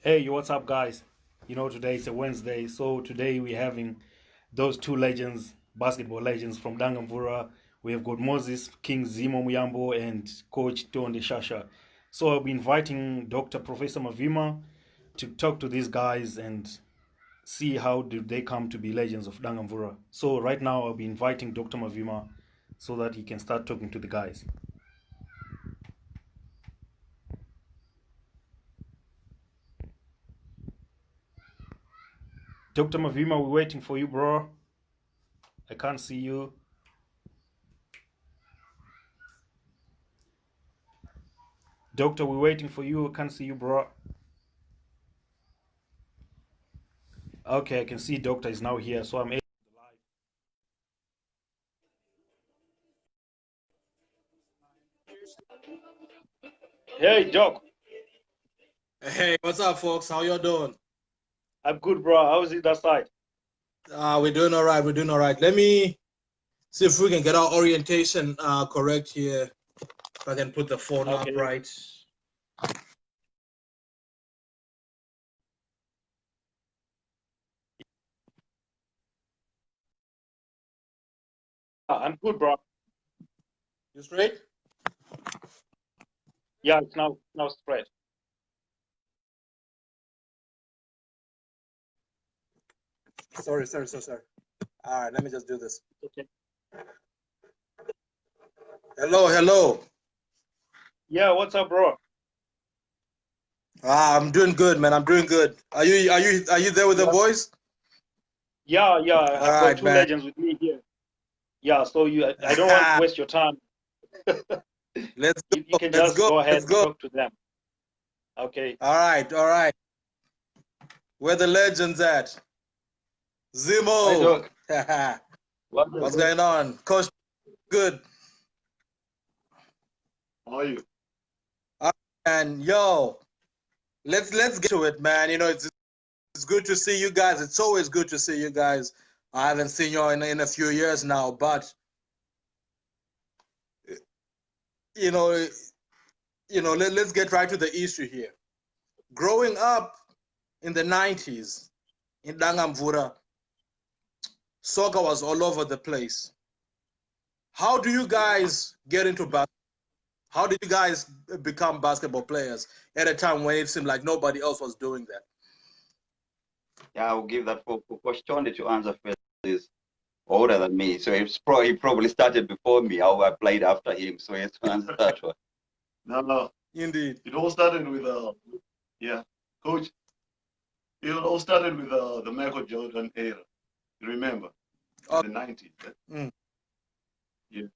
Hey, what's up, guys? Today it's a Wednesday, so today we're having those two legends, basketball legends from Dangamvura. We have got Moses KingZimi Muyambo and Coach Tonderai Shasha. So I'll be inviting Dr. Professor Mavima to talk to these guys and see how do they come to be legends of Dangamvura. So right now I'll be inviting Dr. Mavima so that he can start talking to the guys. Dr. Mavima, we're waiting for you, bro. I can't see you. Doctor, we're waiting for you. I can't see you, bro. Okay, I can see Doctor is now here, so I'm able to live. Hey, Doc. Hey, what's up, folks? How y'all doing? I'm good, bro. How's it that side? We're doing all right. We're doing all right. Let me see if we can get our orientation correct here. If I can put the phone up Okay. right. I'm good, bro. You straight? Yeah, it's now spread. Sorry. All right, let me just do this. Okay. Hello. Yeah, what's up, bro? I'm doing good, man. I'm doing good. Are you there with the Yeah, boys? yeah. All I've got right, two man. legends with me here. Yeah, so I don't want to waste your time. Let's You go. can Let's just go. go Let's ahead and go. talk to them. Okay. All right. Where the legends at? Hi, Zimo. Doc. What's going on, Coach? Good. How are you? And yo, let's get to it, man. It's good to see you guys. It's always good to see you guys. I haven't seen you in a few years now, but you know, let's get right to the issue here. Growing up in the 90s in Dangamvura, soccer was all over the place. How do you guys get into basketball? How did you guys become basketball players at a time when it seemed like nobody else was doing that? Yeah, I'll give that for Coach Tonde to answer first. He's older than me, so he probably started before me. I played after him, so he has to answer that one. No, Indeed. it all started with yeah, coach. It all started with the Michael Jordan era. You remember in the 90s? Mm. Yeah.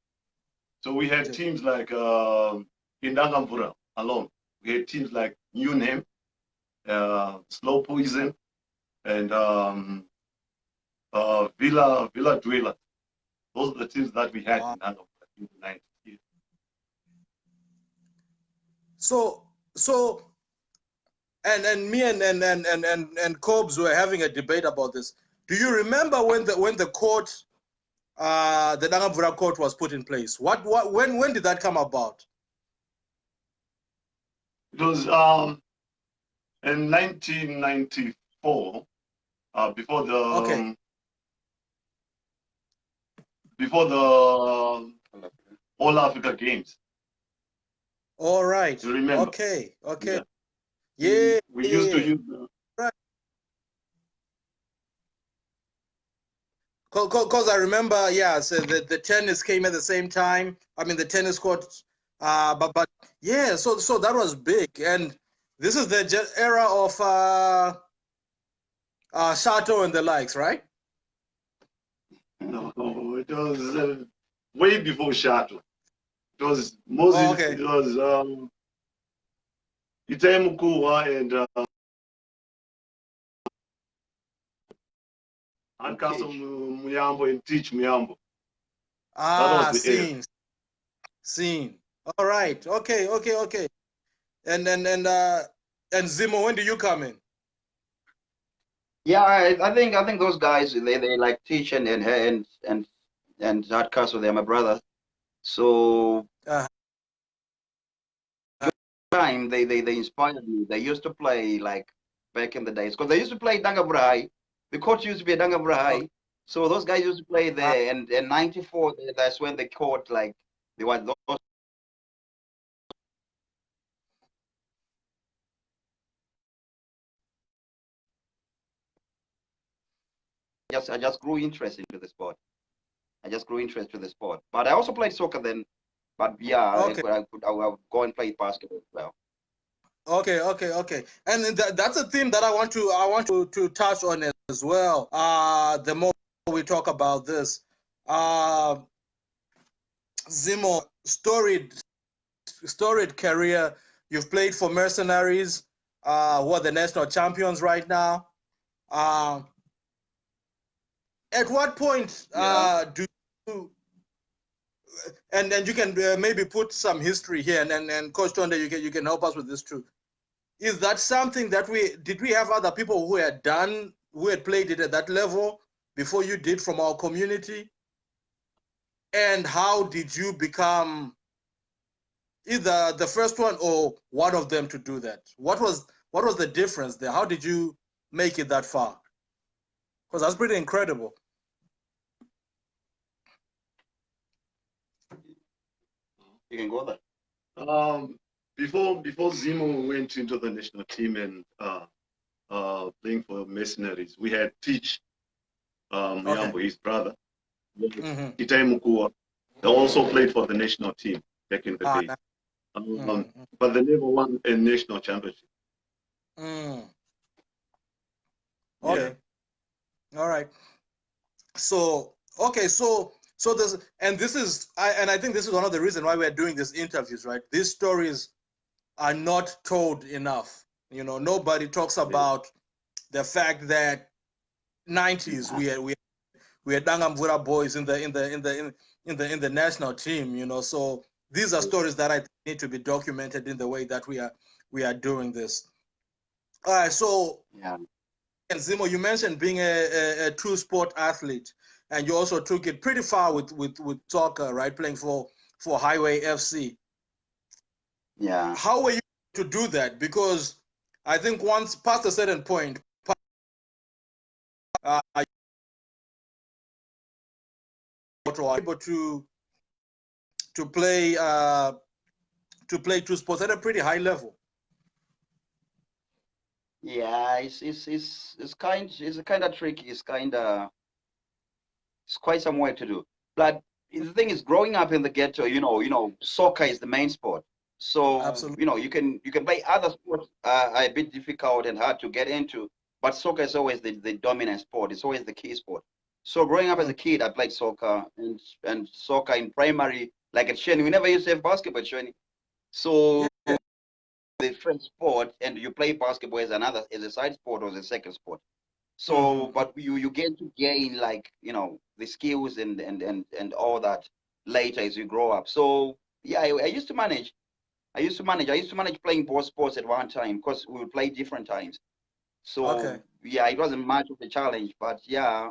So we had teams like in Dangamvura alone. We had teams like New Name, Slow Poison, and Villa Dweller. Those are the teams that we had Wow. in Dangamvura in the 90s. Yeah. So and me and Cobbs were having a debate about this. Do you remember when the court, the Dangamvura court was put in place? When did that come about? It was in 1994, before the Okay. before the All Africa Games. All right. You remember? Okay. Yeah. Yeah. We used to use right. Because I remember, yeah, so the tennis came at the same time. I mean, the tennis court, but yeah, so that was big, and this is the era of Shato and the likes, right? no, it was way before Shato. It was Moses. Oh, okay. It was Itaye Mukua and Castle Muyambo and Teach Muyambo. That was the era. Seen. All right. Okay. And Zimo, when do you come in? Yeah, I think those guys they like teach and Hardcastle, they're my brothers. So time they inspired me. They used to play like back in the days. Because they used to play Dangamvura High. The court used to be a Dangamvura High. So those guys used to play there. And in 94, that's when the court, like, they were those. I just grew interest into the sport. But I also played soccer then. But yeah, Okay. I would go and play basketball as well. Okay. And that's a theme that I want to touch on as well. The more we talk about this, Zimo, storied career. You've played for Mercenaries, who are the national champions right now. At what point do you, and you can maybe put some history here, and Coach Tonde, you can help us with this too. Is that something that we have other people who had played it at that level before you did from our community? And how did you become either the first one or one of them to do that? What was the difference there? How did you make it that far? Because that's pretty incredible. You can go there. Before Zimo went into the national team and playing for Mercenaries, we had Teach Muyambo, his brother, Itai Mukua. They also played for the national team back in the day. But they never won a national championship. Okay. Yeah. All right. So this, and this is, I think this is one of the reasons why we're doing these interviews, right? These stories are not told enough. You know, nobody talks about the fact that 90s we had Dangamvura boys in the national team. You know, so these are stories that I think need to be documented in the way that we are doing this. All right. So, and Zimo, you mentioned being a true sport athlete. And you also took it pretty far with soccer, right? Playing for Highway FC. Yeah. How were you to do that? Because I think once past a certain point, able to play two sports at a pretty high level. Yeah, it's kind of tricky. It's quite some work to do. But the thing is, growing up in the ghetto, you know, soccer is the main sport. So Absolutely. you know, you can play other sports are a bit difficult and hard to get into, but soccer is always the dominant sport. It's always the key sport. So growing up as a kid, I played soccer and soccer in primary, like at Sheni. We never used to have basketball at Sheni. So the first sport, and you play basketball as a side sport or as a second sport. So, but you get to gain, like, you know, the skills and all that later as you grow up. So yeah, I used to manage playing both sports at one time because we would play different times. So yeah, it wasn't much of a challenge, but yeah,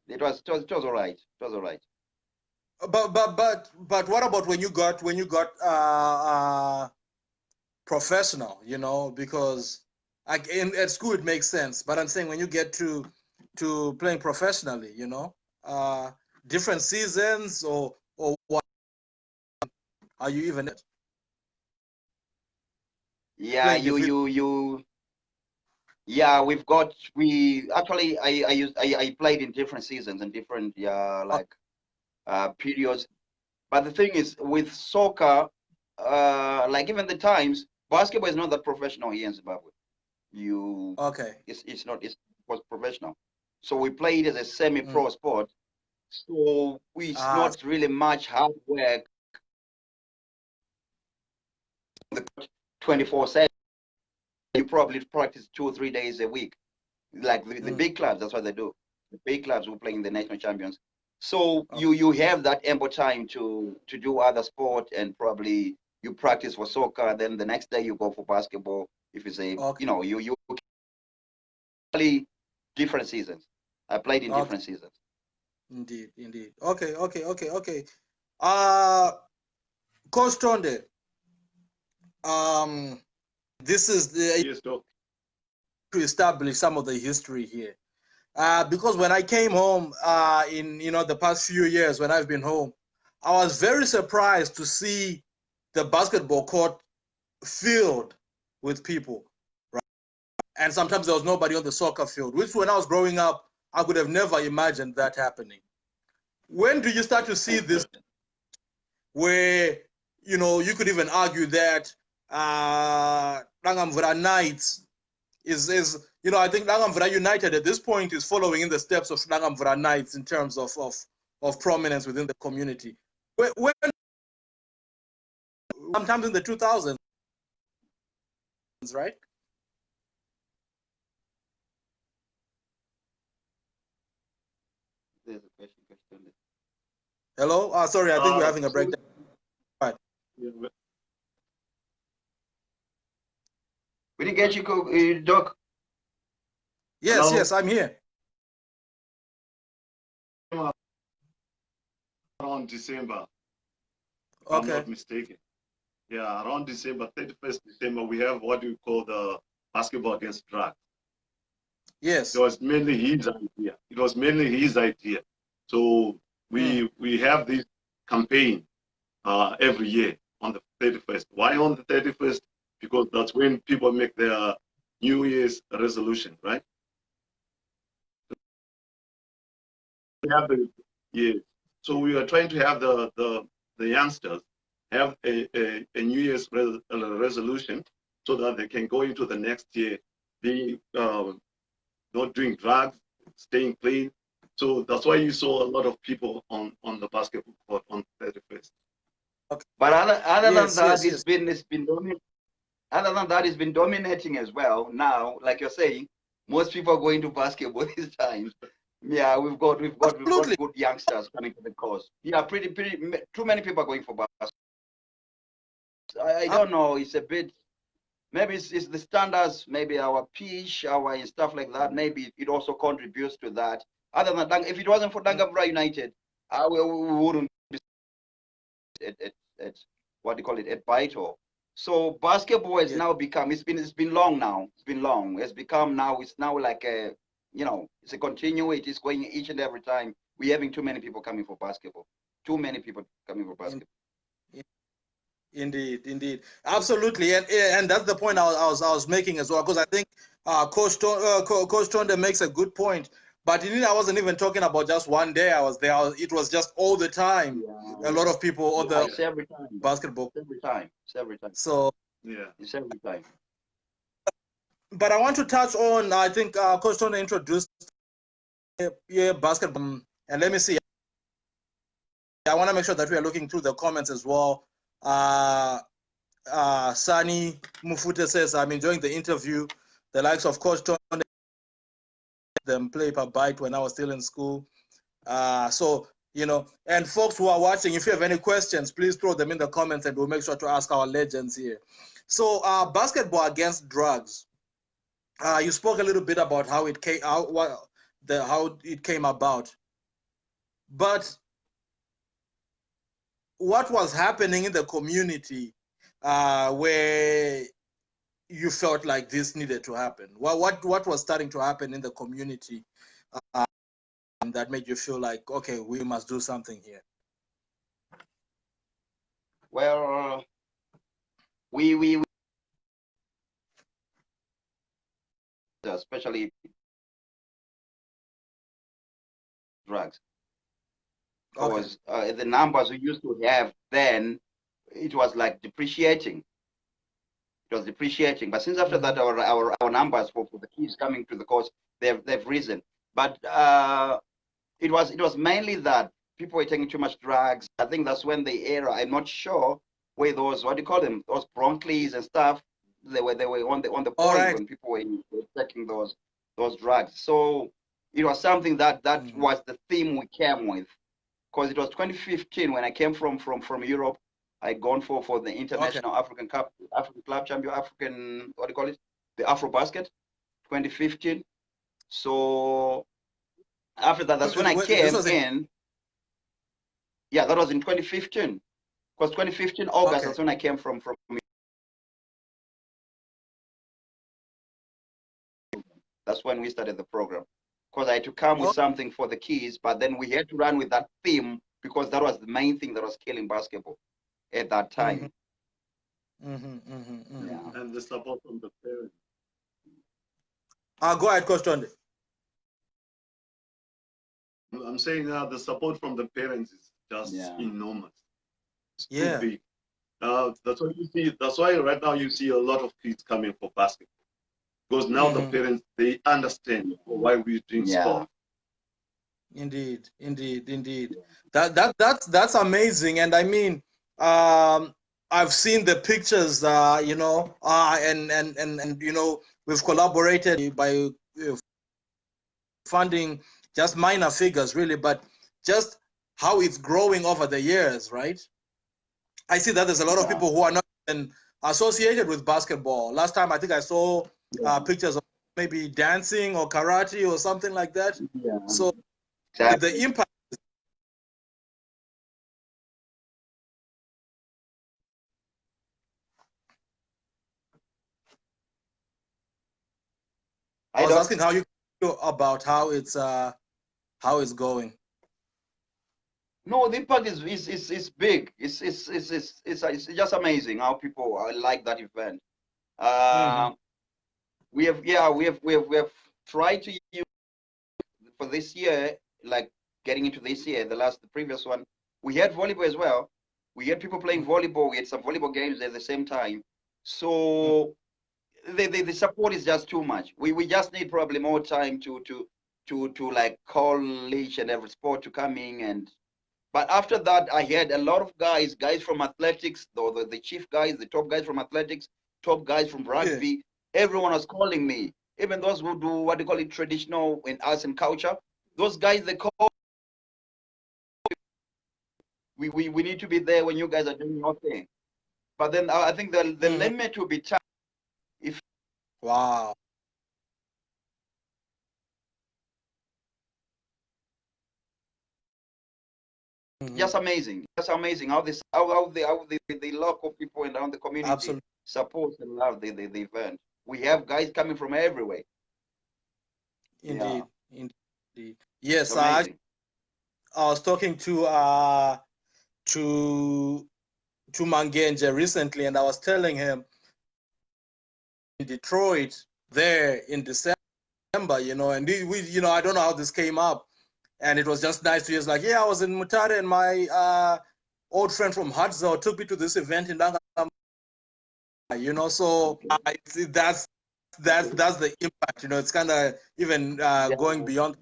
it was all right. It was all right. But what about when you got professional? You know, because at school it makes sense, but I'm saying when you get to playing professionally, you know, different seasons or what are you even at? Yeah, yeah, we actually I played in different seasons and different periods. But the thing is with soccer, like even the times, basketball is not that professional here in Zimbabwe. It's not, it was professional. So we played as a semi-pro sport. So it's not really much hard work. 24/7. You probably practice 2 or 3 days a week. Like the big clubs, that's what they do. The big clubs will play in the national champions. So you have that ample time to do other sport, and probably you practice for soccer, then the next day you go for basketball. If it's a you know, you play different seasons. I played in different seasons. Indeed. Okay. Coach Tonde, this is the to establish some of the history here. Because when I came home in the past few years when I've been home, I was very surprised to see the basketball court filled with people, right? And sometimes there was nobody on the soccer field, which when I was growing up, I could have never imagined that happening. When do you start to see this where, you could even argue that Dangamvura Knights is I think Dangamvura United at this point is following in the steps of Dangamvura Knights in terms of prominence within the community. When sometimes in the 2000s, right? There's a question. Hello? Sorry, I think we're having a breakdown. Right. We didn't get you, Doc. Yes, hello? Yes, I'm here. Around December, if okay. I'm not mistaken. Yeah, around December, 31st December, we have what we call the basketball against drugs. Yes. It was mainly his idea. So we have this campaign every year on the 31st. Why on the 31st? Because that's when people make their New Year's resolution, right? So we are trying to have the youngsters have a New Year's resolution so that they can go into the next year being not doing drugs, staying clean. So that's why you saw a lot of people on the basketball court on 31st. Okay. But other than that, it's been dominating. Other than that, it's been dominating as well. Now, like you're saying, most people are going to basketball these times. Yeah, we've got good youngsters coming to the course. Yeah, pretty too many people are going for basketball. I don't know. It's a bit. Maybe it's the standards. Maybe our pitch, our stuff like that. Maybe it also contributes to that. Other than that, if it wasn't for Dangamvura United, we wouldn't be at what do you call it, at Baito. So basketball has now become. It's been long now. It's been long. It's become now. It's now like a. It's a continuity. It's going each and every time. We're having too many people coming for basketball. Too many people coming for basketball. Indeed, absolutely, and that's the point I was making as well. Because I think Coach Tonde makes a good point. But I wasn't even talking about just one day I was there. It was just all the time. Yeah. A lot of people on the every time. Basketball. Every time. So it's every time. But I want to touch on, I think Coach Tonde introduced basketball. And let me see. I want to make sure that we are looking through the comments as well. Sani Mufute says, I'm enjoying the interview. The likes of Coach Tonde, them play per bite when I was still in school. So, and folks who are watching, if you have any questions, please throw them in the comments and we'll make sure to ask our legends here. So basketball against drugs. You spoke a little bit about how it came about, but what was happening in the community where you felt like this needed to happen? What was starting to happen in the community that made you feel like, okay, we must do something here? Well, we especially drugs, because the numbers we used to have then, it was like depreciating. It was depreciating, but since after that, our numbers for the kids coming to the course, they've risen. But it was mainly that people were taking too much drugs. I think that's when the era. I'm not sure where those, what do you call them, those Broncleys and stuff. They were on the point when people were taking those drugs. So it was something that was the theme we came with, because it was 2015 when I came from Europe. I'd gone for the International African Cup, African Club Champion, African, what do you call it, the Afro Basket, 2015. So after that, that's when I came in. Yeah, that was in 2015. Because 2015 August, that's when I came from That's when we started the program. Because I had to come with something for the kids, but then we had to run with that theme because that was the main thing that was killing basketball at that time. Yeah. And the support from the parents. Go ahead, Coach Tonde. I'm saying the support from the parents is just enormous. It's too big. That's why you see. That's why right now you see a lot of kids coming for basketball, because now the parents, they understand why we're doing sport. Indeed. That's amazing. And I mean, I've seen the pictures, and we've collaborated by funding just minor figures, really, but just how it's growing over the years, right? I see that there's a lot of people who are not even associated with basketball. Last time I think I saw pictures of maybe dancing or karate or something like that. So the impact. I was asking how you feel about how it's going. No, the impact is big. It's just amazing how people like that event. We have tried to use for this year, like getting into this year, the previous one, we had volleyball as well. We had people playing volleyball. We had some volleyball games at the same time. So the support is just too much. We just need probably more time to like call each and every sport to come in. But after that, I had a lot of guys from athletics, the chief guys, the top guys from athletics, top guys from rugby. Everyone was calling me. Even those who do what they call it traditional in arts and culture. Those guys, they call. We need to be there when you guys are doing your thing. But then I think the limit will be time. Wow. Just amazing how the local people and around the community support and love the event. We have guys coming from everywhere. Indeed. Yes, I was talking to Mangenja recently, and I was telling him in Detroit there in December, and I don't know how this came up. And it was just nice to hear. It's like, I was in Mutare, and my old friend from Hudson took me to this event in Dangamvura. So that's the impact. It's kind of even going beyond.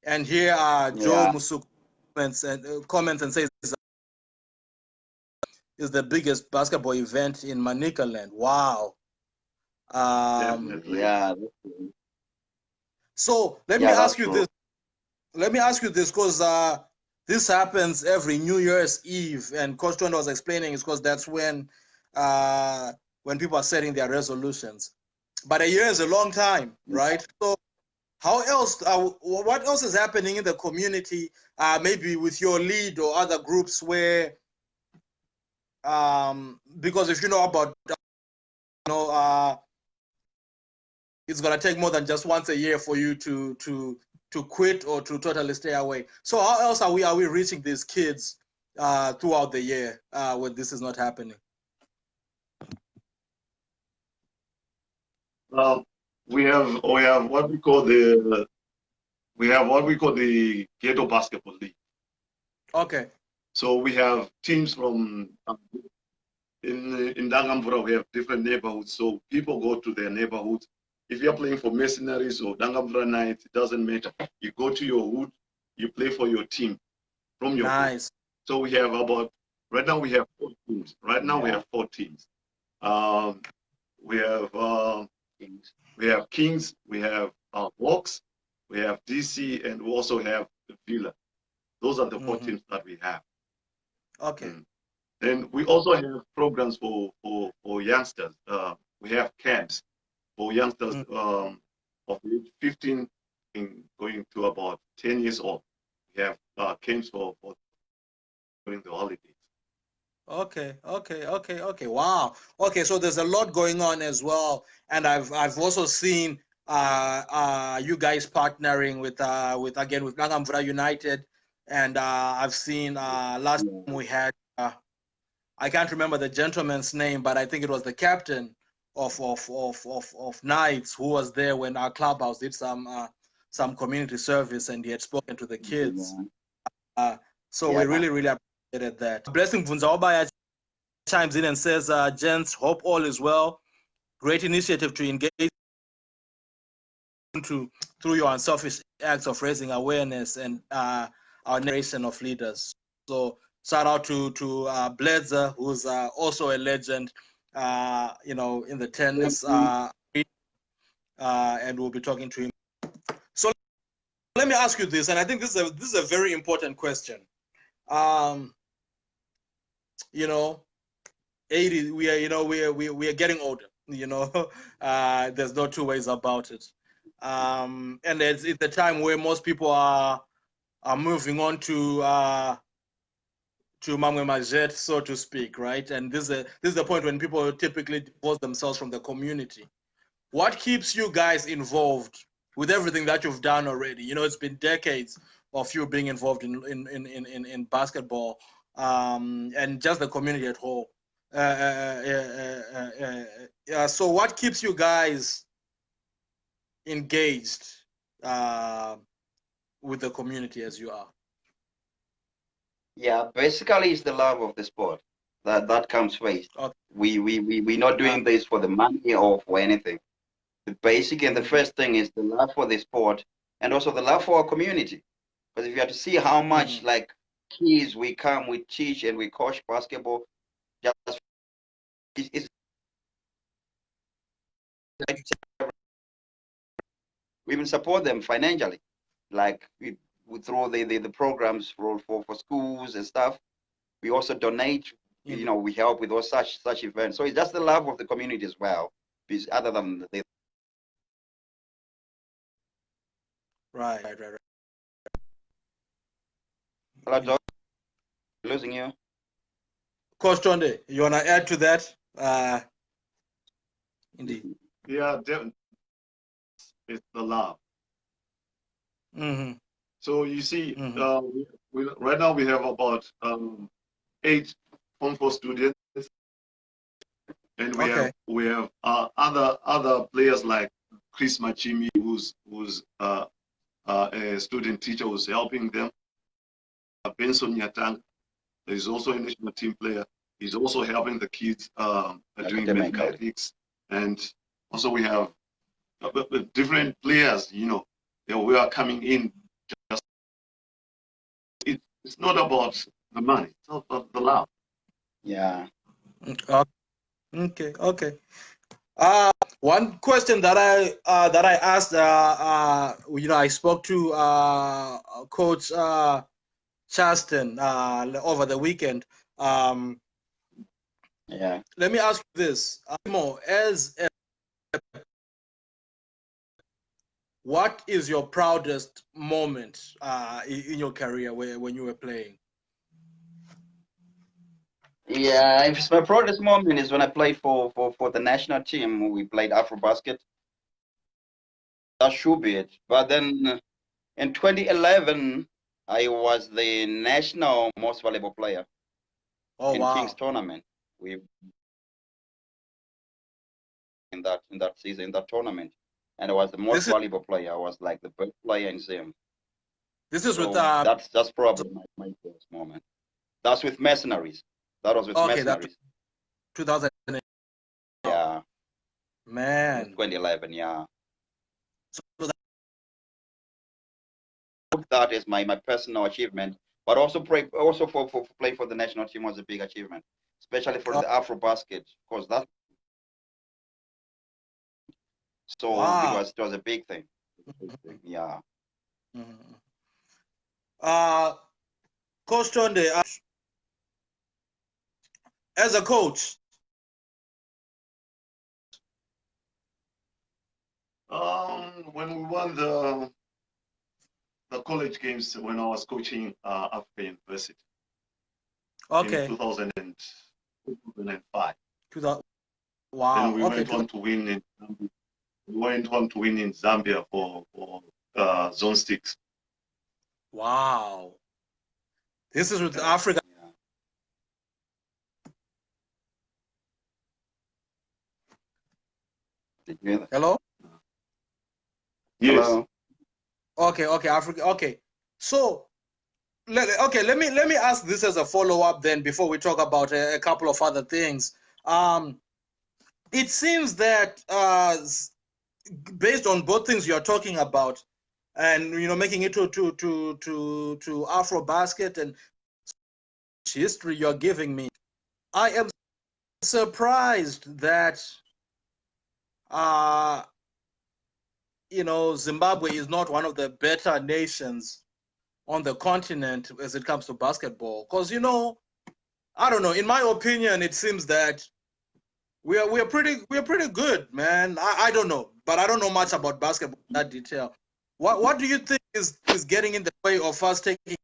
And here, Joe Musu comments and says is the biggest basketball event in Manicaland. Wow. So let me ask you this. Let me ask you this, because this happens every New Year's Eve, and Coach Tonde was explaining it's because that's when people are setting their resolutions. But a year is a long time, right? So what else is happening in the community, maybe with your lead or other groups where, because if you know about, it's going to take more than just once a year for you to quit or to totally stay away. So how else are we reaching these kids throughout the year when this is not happening? We have what we call the Ghetto Basketball League. Okay. So we have teams from in Dangamvura. We have different neighborhoods. So people go to their neighborhoods. If you're playing for Mercenaries or Dangamvura Knights, it doesn't matter. You go to your hood, you play for your team from your hood. So we have right now we have 4 teams. We have Kings, we have Hawks, we have DC, and we also have the Villa. Those are the 4 teams that we have. Okay. And we also have programs for youngsters. We have camps for youngsters of age 15 going to about 10 years old. We have camps for during the holidays. Okay. Wow. Okay, so there's a lot going on as well, and I've also seen you guys partnering with Dangamvura United, and I've seen last time we had I can't remember the gentleman's name, but I think it was the captain of Knights who was there when our clubhouse did some community service, and he had spoken to the kids. So we really appreciated that. Blessing Vunzaobaya chimes in and says, "Gents, hope all is well. Great initiative to engage through your unselfish acts of raising awareness and our generation of leaders." So shout out to Bledzer, who's also a legend, in the tennis, and we'll be talking to him. So let me ask you this, and I think this is a very important question. 80, we are getting older. There's no two ways about it. And it's a time where most people are moving on to Mamwe Majet, so to speak, right? And this is the point when people typically divorce themselves from the community. What keeps you guys involved with everything that you've done already? It's been decades of you being involved in basketball, and just the community at whole. So what keeps you guys engaged with the community as you are? Yeah, basically it's the love of the sport that comes first. Okay. We're not doing this for the money or for anything. The basic and the first thing is the love for the sport, and also the love for our community. Because if you have to see how much like kids we come, we teach and we coach basketball, just it's we even support them financially, like we through the programs for schools and stuff. We also donate. We help with all such events. So it's just the love of the community as well, because other than the Right. Hello, Doc. Losing you. Coach Tonde, you want to add to that? Indeed. Yeah, definitely. It's the love. So you see, right now we have about 8 Form 4 students, and we have other players like Chris Machimi, who's a student teacher who's helping them. Benson Nyatang is also a national team player. He's also helping the kids doing mathematics, and also we have different players. We are coming in. It's not about the money. It's about the love. Yeah. Okay. One question that I asked, I spoke to Coach Charleston over the weekend. Yeah. Let me ask you this, what is your proudest moment in your career when you were playing? Yeah, my proudest moment is when I played for the national team. We played Afrobasket. That should be it. But then in 2011, I was the national most valuable player in King's tournament. We in that season, in that tournament, and I was the most valuable player. I was like the best player in Zim. This is with that's probably my first moment. That's with Mercenaries. That was with Mercenaries. 2000. Yeah. Man. 2011. Yeah. So that is my personal achievement, but also for playing for the national team was a big achievement, especially for the Afrobasket, because that. So it was a big thing. Yeah. Coach Tonde, as a coach. When we won the college games when I was coaching Africa University. Okay. In 2005. Wow. Then we went on to win in went on to win in Zambia for Zone 6. Wow. This is with Africa. Yeah. Hello? Yes. Hello? Okay, Africa. Okay. So, let me ask this as a follow-up then before we talk about a couple of other things. It seems that based on both things you're talking about, and making it to Afro basket and history you're giving me, I am surprised that Zimbabwe is not one of the better nations on the continent as it comes to basketball. Because I don't know. In my opinion, it seems that we're pretty good, man. I don't know, but I don't know much about basketball in that detail. What do you think is getting in the way of us taking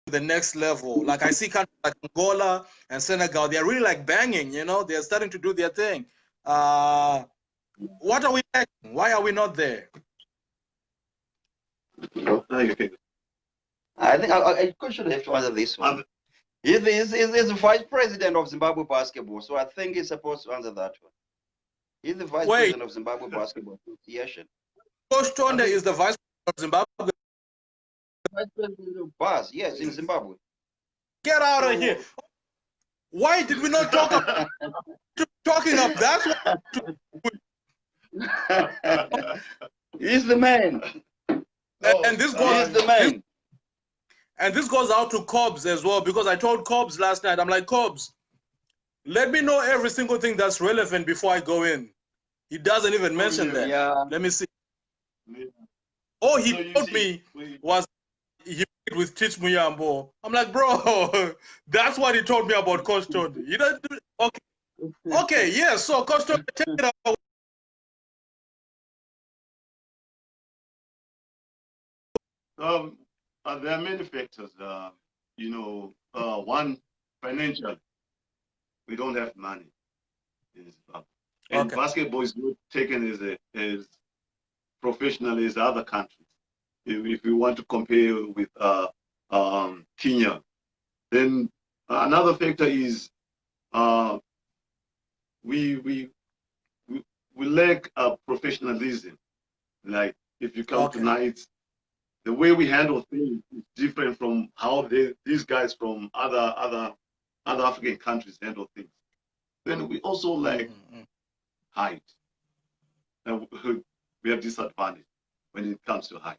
to the next level? Like I see countries like Angola and Senegal, they're really like banging. They're starting to do their thing. What are we lacking? Why are we not there? I think I should have to answer this one. He's the vice president of Zimbabwe basketball, so I think he's supposed to answer that one. He's the vice president of Zimbabwe Basketball Association. Coach Tonde is the vice president of Zimbabwe. Vice president of BAS, yes, in Zimbabwe. Get out of here. Why did we not talk about talking of that one? He's the man. And this goes, he's the man. And this goes out to Cobbs as well, because I told Cobbs last night, I'm like, Cobbs, let me know every single thing that's relevant before I go in. He doesn't even mention that. Yeah. Let me see. Yeah. All he told me was he played with Teach Muyambo. I'm like, bro, that's what he told me about Coach Tonde. You don't do okay. Okay, yeah, so Coach Tonde, take it out. There are many factors. One, financial. We don't have money in Zimbabwe. And basketball is not taken as professional as other countries. If we want to compare with Kenya, then another factor is we lack professionalism. Like if you come tonight, the way we handle things is different from how these guys from other African countries handle things. Then we also like height. And we have disadvantage when it comes to height.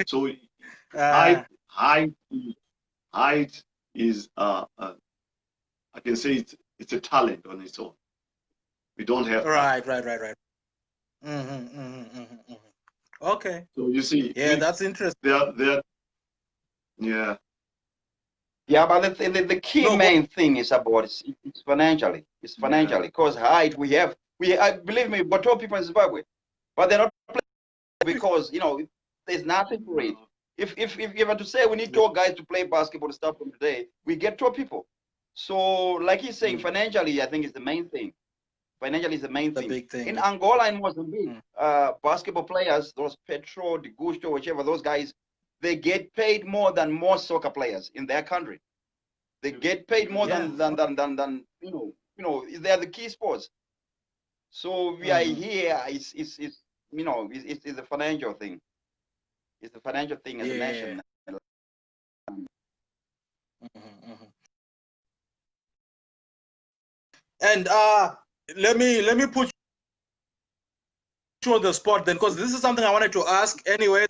So height is I can say it's a talent on its own. We don't have right. Okay. So you see, yeah, that's interesting. Yeah. Yeah, but the key main thing is about it's financially. It's financially because height I believe me, but 12 people in Zimbabwe, but they're not playing because there's nothing for it. If you were to say we need 12 guys to play basketball and stuff from today, we get 12 people. So like he's saying, financially, I think is the main thing. Financially is the main thing. Big thing. In Angola and Mozambique, basketball players, those Petro, De Gusto, whichever, those guys, they get paid more than most soccer players in their country. They get paid more than they are the key sports. So we are here. It's the financial thing. It's the financial thing as a nation. And let me put you on the spot then, because this is something I wanted to ask anyway.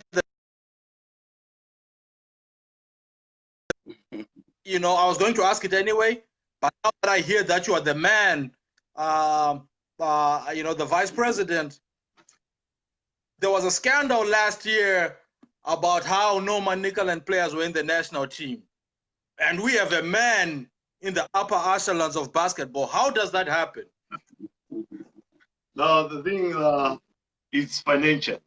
I was going to ask it anyway, but now that I hear that you are the man, the vice president, there was a scandal last year about how Norman Nickel and players were in the national team. And we have a man in the upper echelons of basketball. How does that happen? No, the thing is financial.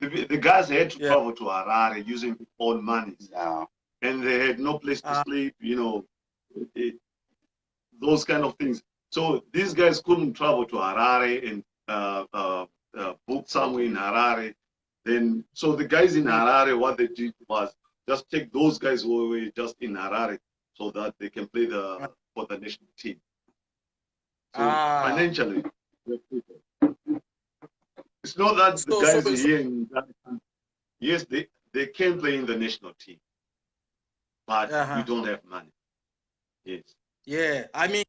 The guys had to travel to Harare using own money. Yeah. And they had no place to sleep, those kind of things. So these guys couldn't travel to Harare and booked somewhere in Harare. Then, so the guys in Harare, what they did was just take those guys who were just in Harare so that they can play for the national team. So financially, it's not that the guys here in that country, yes, they can play in the national team, but we don't have money. Yes. Yeah, I mean,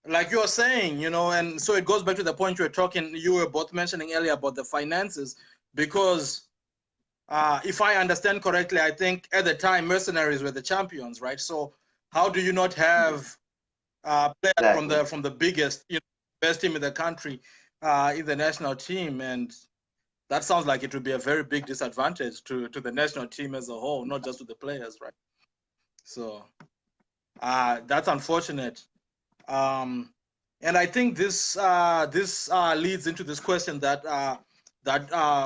like you're saying, you know, and so it goes back to the point you were both mentioning earlier about the finances, because if I understand correctly, I think at the time mercenaries were the champions, right? So how do you not have players from the biggest, best team in the country in the national team? And that sounds like it would be a very big disadvantage to the national team as a whole, not just to the players, right? So that's unfortunate. And I think this leads into this question that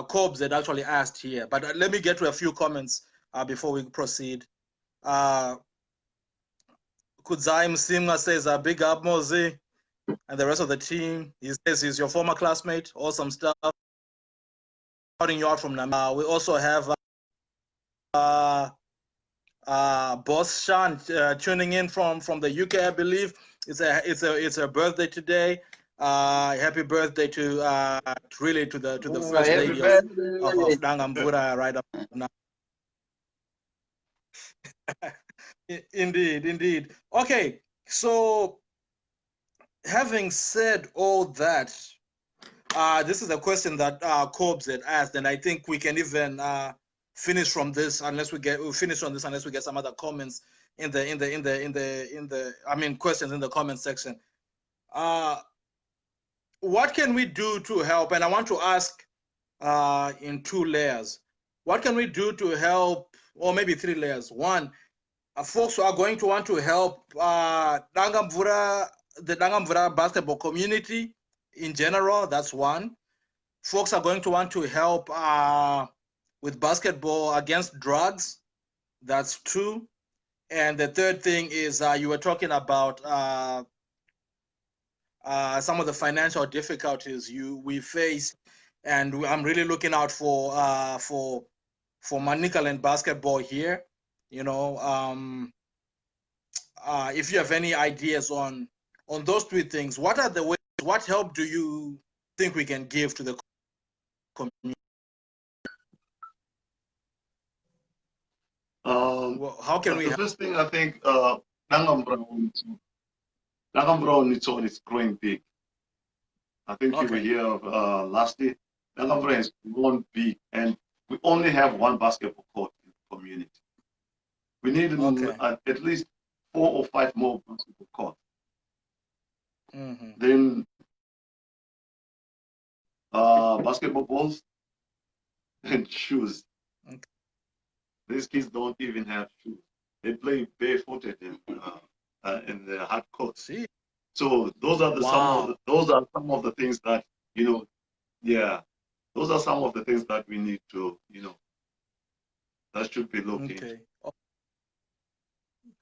Cobbs had actually asked here. But let me get to a few comments before we proceed. Kudzai Msimga says, big up Mozi and the rest of the team. He says he's your former classmate. Awesome stuff. Shouting you out from Namibia. We also have Boss Shan tuning in from the UK, I believe. It's a birthday today. Happy birthday to really to the first lady of Dangamvura right up now. Indeed. Okay, so having said all that, this is a question that Cobbs had asked, and I think we can even finish from this unless we get some other comments in the questions in the comment section. What can we do to help? And I want to ask in two layers. What can we do to help, or maybe three layers? One, folks who are going to want to help the Dangamvura basketball community in general. That's one. Folks are going to want to help with basketball against drugs. That's two. And the third thing is you were talking about some of the financial difficulties we face, and I'm really looking out for Manicaland basketball here. You know, if you have any ideas on those three things, what are the ways? What help do you think we can give to the community? How can we help? The first thing I think Dangamvura on its own is growing big. I think you were here last year. Dangamvura has grown big, and we only have one basketball court in the community. We need at least 4 or 5 more basketball courts. Then basketball balls and shoes. These kids don't even have shoes. They play barefooted in the hard courts. So those are some of the things that those are some of the things that we need to that should be looked into.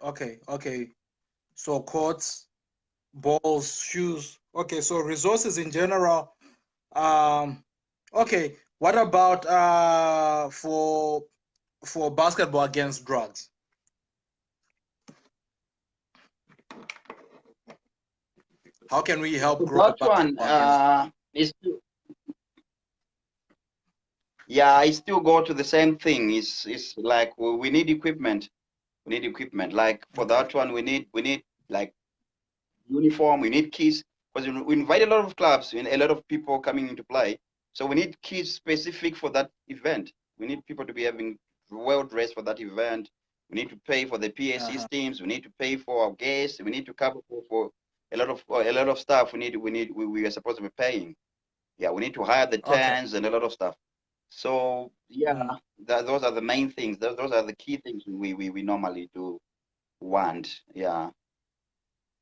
Okay. So courts, balls, shoes. Okay, so resources in general. Okay, what about for basketball against drugs? How can we help grow that one? I still go to the same thing. It's like we need equipment. We need equipment. Like for that one, we need like uniform. We need kits, because we invite a lot of clubs and a lot of people coming into play. So we need kits specific for that event. We need people to be having well dressed for that event. We need to pay for the PA systems. We need to pay for our guests. We need to cover for a lot of stuff. We are supposed to be paying. Yeah, we need to hire the tents and a lot of stuff. So those are the main things. Those are the key things we normally do want. Yeah,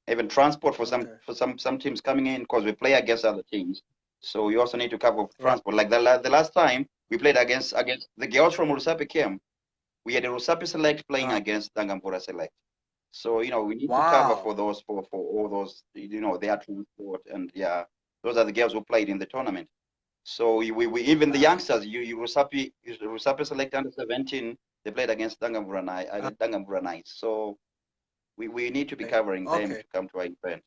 even transport for some teams coming in, because we play against other teams. So we also need to cover transport. Like the last time we played against the girls from Rusape came. We had a Rusape Select playing against Dangamvura Select. So we need to cover for those for all those their transport, and Those are the girls who played in the tournament. So we even the youngsters, Rusapi select under 17, they played against Dangamvura Knights. So we need to be covering them to come to our event.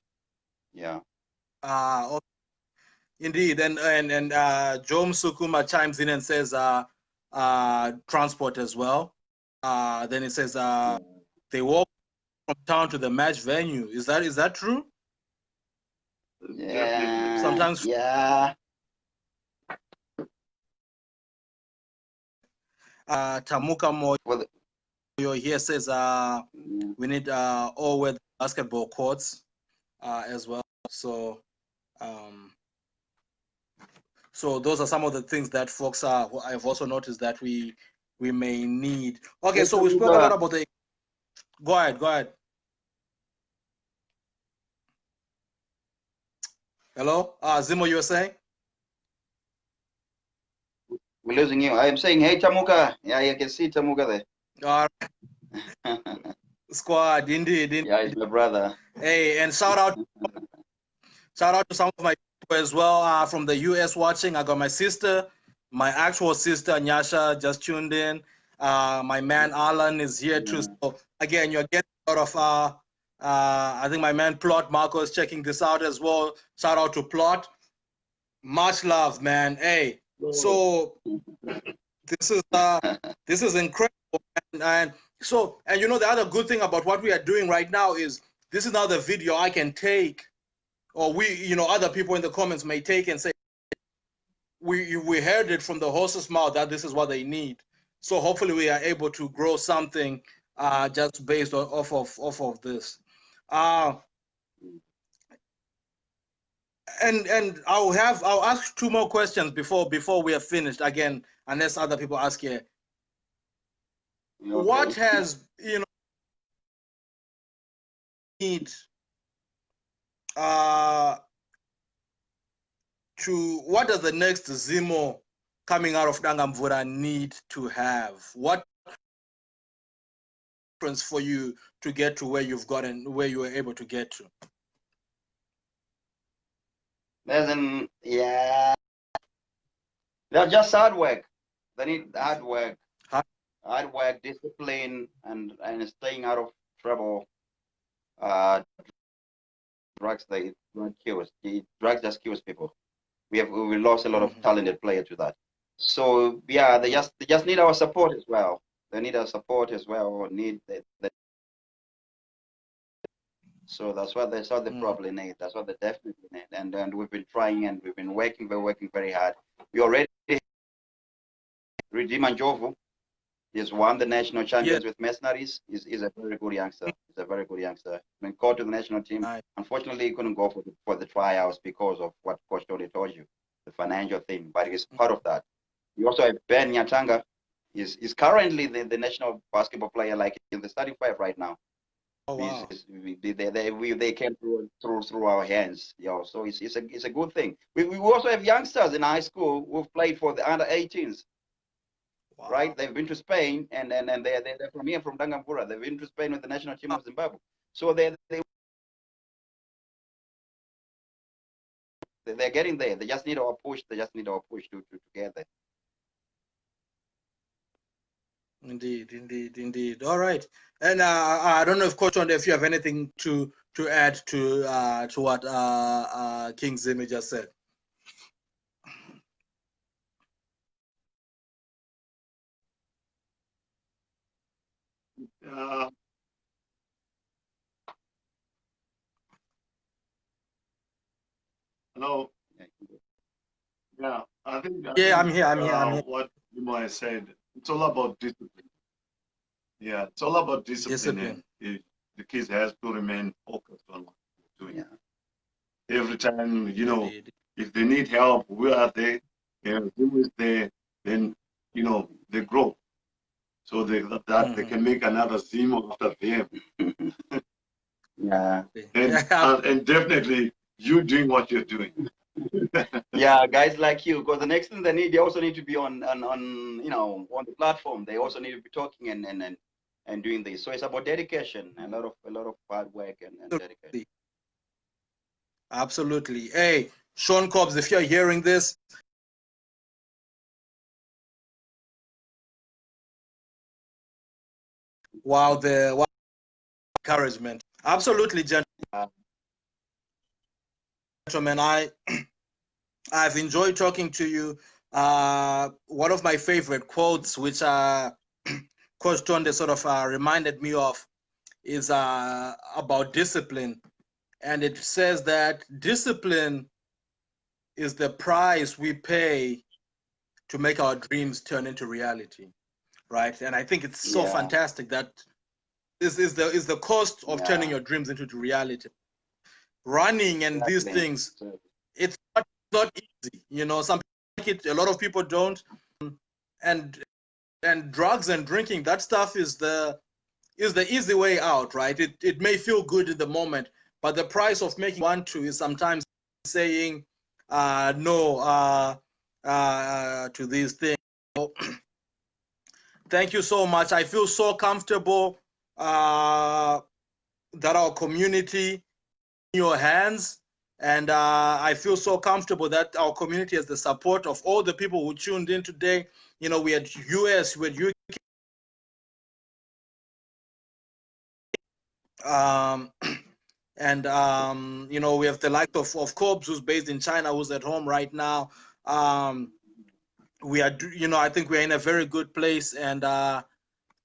Yeah. Okay. Indeed, and Jom Sukuma chimes in and says transport as well. Then it says they walk from town to the match venue. Is that true? Yeah. Sometimes. Yeah. Tamuka Moyo here says we need all-weather basketball courts as well. So so those are some of the things that folks I've also noticed that we may need. Okay, so we spoke a lot about the. Go ahead. Hello, Zimo, you were saying? We're losing you. I'm saying, hey, Tamuka. Yeah, you can see Tamuka there. All right. Squad, indeed. Yeah, he's my brother. Hey, and shout out to some of my people as well from the US watching. I got my sister, my actual sister, Nyasha, just tuned in. My man, Alan, is here too. So again, you're getting a lot of, I think my man, Plot, Marco is checking this out as well. Shout out to Plot. Much love, man. Hey, so this is incredible. And you know, the other good thing about what we are doing right now is this is now the video I can take, or other people in the comments may take and say, we heard it from the horse's mouth that this is what they need. So hopefully we are able to grow something just based off of this. And I'll ask two more questions before we are finished again, unless other people ask here. Okay. What has need what does the next Zimo coming out of Dangamvura need to have? What difference for you to get to where you've gotten, where you were able to get to? Yeah, they're just hard work. They need hard work, discipline, and staying out of trouble. Drugs drugs just kills people. We lost a lot of talented players to that. So yeah, they just need our support as well. They need our support as well. So that's what they probably need. That's what they definitely need. And we've been trying and we've been working very hard. We already Redeem Njovu has won the national champions with Mercenaries. He's a very good youngster. He's a very good youngster. Been called to the national team. Unfortunately, he couldn't go for the tryouts because of what Coach Tonde told you, the financial thing. But he's part of that. We also have Ben Nyatanga. He's currently the national basketball player, like in the starting five right now. Oh, wow. They came through our hands, So it's a good thing. We also have youngsters in high school who've played for the under 18s. Wow. Right? They've been to Spain and they're from here, from Dangamvura. They've been to Spain with the national team of Zimbabwe. So they're getting there. They just need our push. They just need our push to get there. Indeed. All right. And I don't know if Coach Tonde, if you have anything to add to what KingZimi just said. Hello. Yeah, I think. I'm here. What Zimo has said, it's all about discipline. Yeah, it's all about discipline. And the kids have to remain focused on what they're doing. Yeah. Every time, if they need help, we are there. Zimo is there. Then, they grow. So they can make another Zimo after them. Yeah. And definitely you doing what you're doing. Yeah, guys like you, because the next thing they also need to be on the platform. They also need to be talking and doing this. So it's about dedication, a lot of hard work and dedication. Absolutely. Hey, Sean Cobbs, if you're hearing this, wow, the encouragement. Absolutely, gentlemen. I've enjoyed talking to you. One of my favorite quotes, which Coach Tonde sort of reminded me of, is about discipline. And it says that discipline is the price we pay to make our dreams turn into reality, right? And I think it's so fantastic that this is the cost of turning your dreams into reality. Running and these things, it's not easy. You know, some it, a lot of people don't. And drugs and drinking, that stuff is the easy way out, right? It may feel good in the moment, but the price of making one to is sometimes saying no to these things. Thank you so much. I feel so comfortable that our community in your hands, and I feel so comfortable that our community has the support of all the people who tuned in today. You know, we had US, we had UK, and you know, we have the like of Cobbs, who's based in China, who's at home right now. We are, you know, I think we're in a very good place, and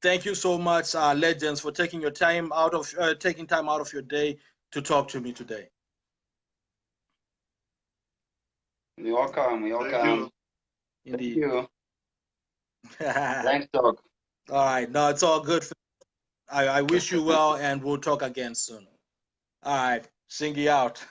thank you so much, legends, for taking your time out of time out of your day to talk to me today. You're welcome. You're welcome. Indeed. Thank you. Thanks, Doc. All right. No, it's all good. I wish you well, and we'll talk again soon. All right. Shingi out.